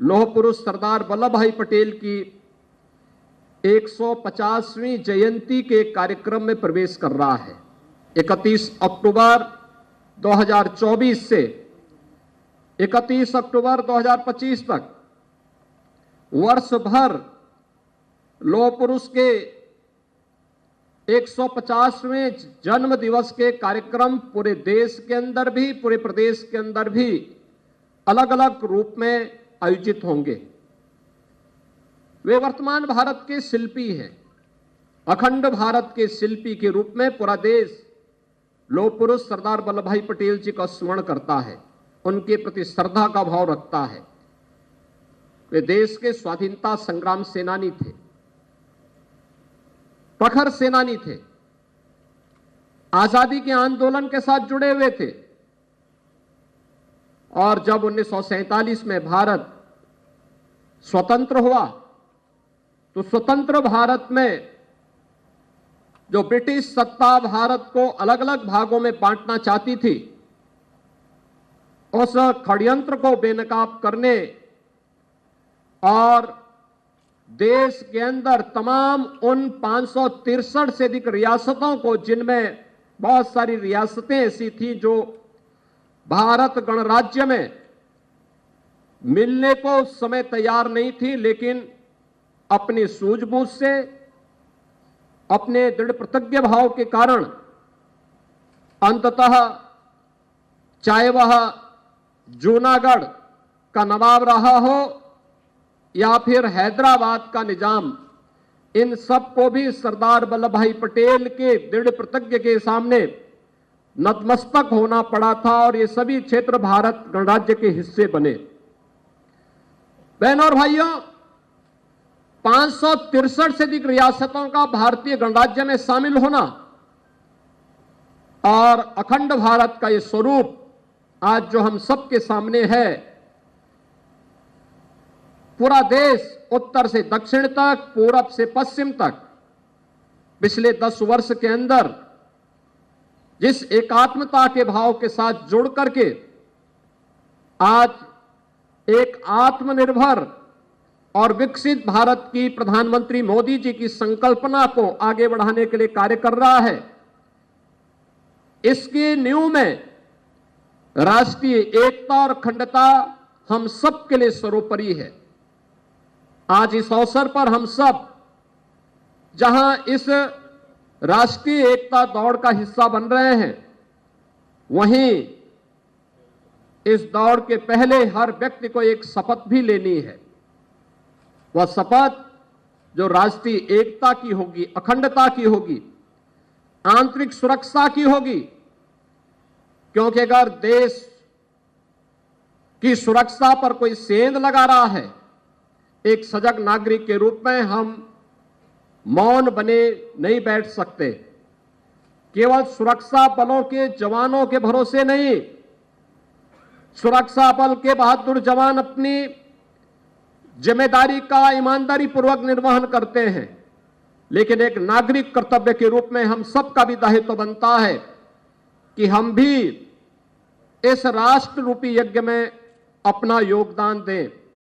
लौह पुरुष सरदार वल्लभ भाई पटेल की 150वीं जयंती के कार्यक्रम में प्रवेश कर रहा है। 31 अक्टूबर 2024 से 31 अक्टूबर 2025 तक वर्ष भर लौह पुरुष के 150वें जन्म दिवस के कार्यक्रम पूरे देश के अंदर भी, पूरे प्रदेश के अंदर भी अलग अलग रूप में आयोजित होंगे। वे वर्तमान भारत के शिल्पी हैं। अखंड भारत के शिल्पी के रूप में पूरा देश लौह पुरुष सरदार वल्लभ भाई पटेल जी का स्मरण करता है, उनके प्रति श्रद्धा का भाव रखता है। वे देश के स्वाधीनता संग्राम सेनानी थे, प्रखर सेनानी थे, आजादी के आंदोलन के साथ जुड़े हुए थे। और जब 1947 में भारत स्वतंत्र हुआ तो स्वतंत्र भारत में जो ब्रिटिश सत्ता भारत को अलग अलग भागों में बांटना चाहती थी, उस षड्यंत्र को बेनकाब करने और देश के अंदर तमाम उन 563 से अधिक रियासतों को, जिनमें बहुत सारी रियासतें ऐसी थी जो भारत गणराज्य में मिलने को उस समय तैयार नहीं थी, लेकिन अपनी सूझबूझ से, अपने दृढ़ प्रतिज्ञ भाव के कारण अंततः चाहे वह जूनागढ़ का नवाब रहा हो या फिर हैदराबाद का निजाम, इन सब को भी सरदार वल्लभ भाई पटेल के दृढ़ प्रतिज्ञ के सामने नतमस्तक होना पड़ा था और ये सभी क्षेत्र भारत गणराज्य के हिस्से बने। बहनों और भाइयों, 563 से अधिक रियासतों का भारतीय गणराज्य में शामिल होना और अखंड भारत का ये स्वरूप आज जो हम सबके सामने है, पूरा देश उत्तर से दक्षिण तक, पूरब से पश्चिम तक पिछले 10 वर्ष के अंदर जिस एकात्मता के भाव के साथ जुड़ करके आज एक आत्मनिर्भर और विकसित भारत की प्रधानमंत्री मोदी जी की संकल्पना को आगे बढ़ाने के लिए कार्य कर रहा है, इसकी नींव में राष्ट्रीय एकता और अखंडता हम सब के लिए सर्वोपरि है। आज इस अवसर पर हम सब जहां इस राष्ट्रीय एकता दौड़ का हिस्सा बन रहे हैं, वहीं इस दौड़ के पहले हर व्यक्ति को एक शपथ भी लेनी है। वह शपथ जो राष्ट्रीय एकता की होगी, अखंडता की होगी, आंतरिक सुरक्षा की होगी, क्योंकि अगर देश की सुरक्षा पर कोई सेंध लगा रहा है, एक सजग नागरिक के रूप में हम मौन बने नहीं बैठ सकते। केवल सुरक्षा बलों के जवानों के भरोसे नहीं, सुरक्षा बल के बहादुर जवान अपनी जिम्मेदारी का ईमानदारी पूर्वक निर्वहन करते हैं, लेकिन एक नागरिक कर्तव्य के रूप में हम सबका भी दायित्व बनता है कि हम भी इस राष्ट्र रूपी यज्ञ में अपना योगदान दें।